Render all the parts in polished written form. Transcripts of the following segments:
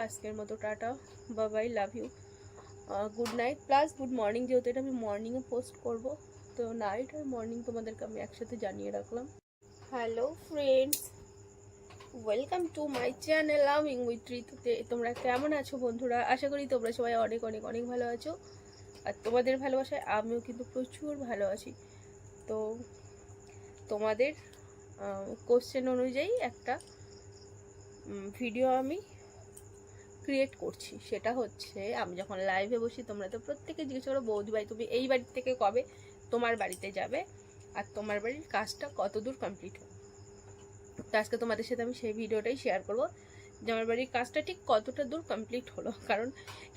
আজকের মতো tata, bye, love you, good night plus good morning, যেহেতু এটা আমি মর্নিংয়ে পোস্ট করব, তো নাইট আর মর্নিং তোমাদেরকে আমি একসাথে জানিয়ে রাখলাম। Hello friends, welcome to my channel loving with ঋতুতে। তোমরা কেমন আছো বন্ধুরা? আশা করি তোমরা সবাই অনেক অনেক অনেক ভালো আছো, আর তোমাদের ভালোবাসায় আমিও কিন্তু প্রচুর ভালো আছি। তো তোমাদের কোশ্চেন অনুযায়ী একটা ভিডিও আমি ক্রিয়েট করছি। সেটা হচ্ছে, আমি যখন লাইভে বসি তোমরা তো প্রত্যেকে জিজ্ঞেস করো, বৌদি ভাই তুমি এই বাড়ি থেকে কবে তোমার বাড়িতে যাবে, আর তোমার বাড়ির কাজটা কত দূর কমপ্লিট হবে। তো আজকে তোমাদের সাথে আমি সেই ভিডিওটাই শেয়ার করবো যে আমার বাড়ির কাজটা ঠিক কতটা দূর কমপ্লিট হলো। কারণ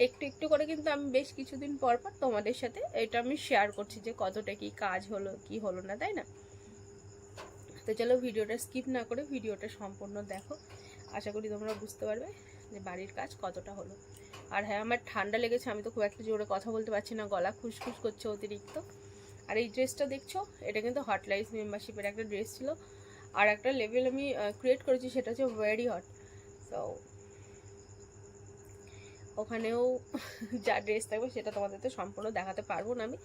একটু একটু করে কিন্তু আমি বেশ কিছুদিন পর পর তোমাদের সাথে এটা আমি শেয়ার করছি যে কতটা কি কাজ হলো কি হলো না, তাই না? তো চলো ভিডিওটা স্কিপ না করে ভিডিওটা সম্পূর্ণ দেখো, আশা করি তোমরা বুঝতে পারবে যে বাড়ির কাজ কতটা হলো। আর হ্যাঁ, আমার ঠান্ডা লেগেছে, আমি তো খুব একটা জোরে কথা বলতে পারছি না, গলা খুসখুস করছে অতিরিক্ত। আর এই ড্রেসটা দেখছো, এটা কিন্তু হটলাইস মেম্বারশিপের একটা ড্রেস ছিল, আর একটা লেভেল আমি ক্রিয়েট করেছি, সেটা হচ্ছে ভেরি হট। তো ওখানেও যা ড্রেস থাকবে সেটা তোমাদের তো সম্পূর্ণ দেখাতে পারবো না, আমি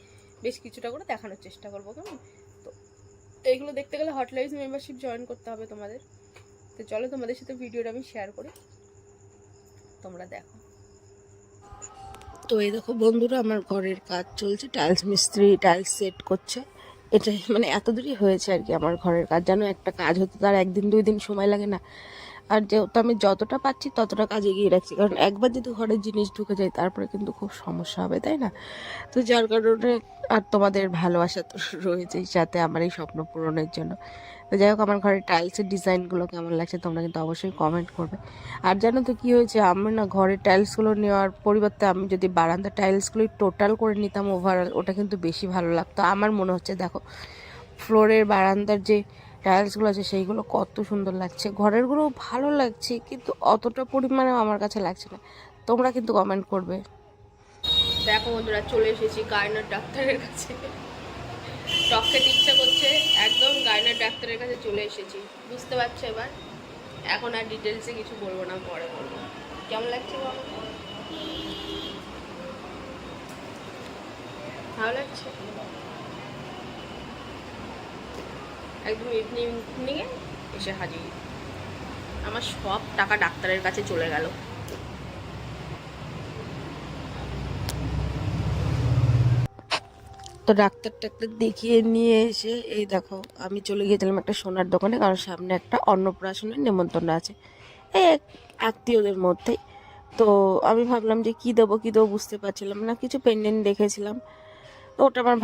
বেশ কিছুটা করে দেখানোর চেষ্টা করবো, কেমন? তো এইগুলো দেখতে গেলে হটলাইস মেম্বারশিপ জয়েন করতে হবে তোমাদের। তো চলো তোমাদের সাথে ভিডিওটা আমি শেয়ার করি, তোমরা দেখো। তো এই দেখো বন্ধুরা, আমার ঘরের কাজ চলছে, টাইলস মিস্ত্রি টাইলস সেট করছে। এটা মানে এত দূরই হয়েছে আর কি আমার ঘরের কাজ। জানো, একটা কাজ হতে তার একদিন দুই দিন সময় লাগে না। আর যেহেতু আমি যতটা পাচ্ছি ততটা কাজ এগিয়ে রাখছি, কারণ একবার যদি ঘরের জিনিস ঢুকে যায় তারপরে কিন্তু খুব সমস্যা হবে, তাই না? তো যার কারণে, আর তোমাদের ভালোবাসা তো রয়েছেই সাথে আমার এই স্বপ্ন পূরণের জন্য। তো যাই হোক, আমার ঘরের টাইলসের ডিজাইনগুলো কেমন লাগছে তোমরা কিন্তু অবশ্যই কমেন্ট করবে। আর জানো তো কী হয়েছে, আমি না ঘরের টাইলসগুলো নেওয়ার পরিবর্তে আমি যদি বারান্দার টাইলসগুলোই টোটাল করে নিতাম ওভারঅল, ওটা কিন্তু বেশি ভালো লাগতো আমার মনে হচ্ছে। দেখো, ফ্লোরের বারান্দার যে টাইলসগুলো আছে সেইগুলো কত সুন্দর লাগছে, ঘরেরগুলো ভালো লাগছে, কিন্তু অতটা পরিমাণে আমার কাছে লাগছে না। তোমরা কিন্তু কমেন্ট করবে। দেখো বন্ধুরা, চলে এসেছি গায়নার ডাক্তারের কাছে। টক খেতে ইচ্ছা করছে, একদম গায়নার ডাক্তারের কাছে চলে এসেছি, বুঝতে পারছো এবার? এখন আর ডিটেলসে কিছু বলবো না, পরে বলবো। কেমন লাগছে বলো? ভালো লাগছে? একদম ইভিনিংয়ে এসে হাজির, আমার সব টাকা ডাক্তারের কাছে চলে গেল। তো ডাক্তার টাক্তার দেখিয়ে নিয়ে এসে এই দেখো, আমি চলে গিয়েছিলাম একটা সোনার দোকানে, কারণ সামনে একটা অন্নপ্রাশনের নেমন্তন্ন আছে এই আত্মীয়দের মধ্যেই। তো আমি ভাবলাম যে কী দেবো বুঝতে পারছিলাম না, কিছু পেন্ডেন্ট দেখেছিলাম। তো ওটা আমার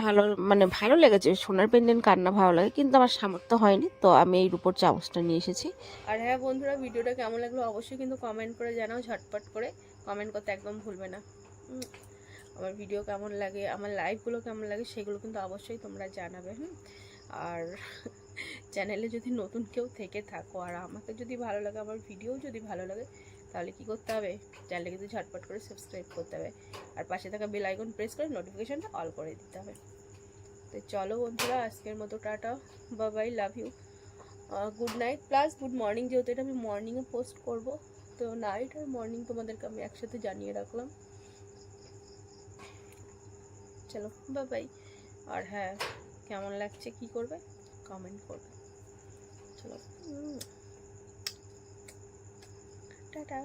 ভালো লেগেছে, সোনার পেন্ডেন্ট কার না ভালো লাগে, কিন্তু আমার সামর্থ্য হয়নি, তো আমি এই রূপোর চামচটা নিয়ে এসেছি। আর হ্যাঁ বন্ধুরা, ভিডিওটা কেমন লাগলো অবশ্যই কিন্তু কমেন্ট করে জানাও, ঝটপট করে কমেন্ট করতে একদম ভুলবে না। আমার ভিডিও কেমন লাগে, আমার লাইভগুলো কেমন লাগে, সেগুলো কিন্তু অবশ্যই তোমরা জানাবে। আর চ্যানেলে যদি নতুন কেউ থেকে থাকো আর আমাকে যদি ভালো লাগে, আমার ভিডিও যদি ভালো লাগে, তাহলে কি করতে হবে? চ্যানেলটা কিন্তু ঝটপট করে সাবস্ক্রাইব করতে হবে, আর পাশে থাকা বেল আইকন প্রেস করে নোটিফিকেশনটা অল করে দিতে হবে। তো চলো বন্ধুরা, আজকের মতো tata, bye, love you, good night plus good morning, যেহেতু এটা আমি মর্নিংয়ে পোস্ট করব, তো নাইট আর মর্নিং তোমাদেরকে আমি একসাথে জানিয়ে রাখলাম। চলো বাই। আর হ্যাঁ, কেমন লাগছে কি করবে কমেন্ট করবে। চলো, টাটা।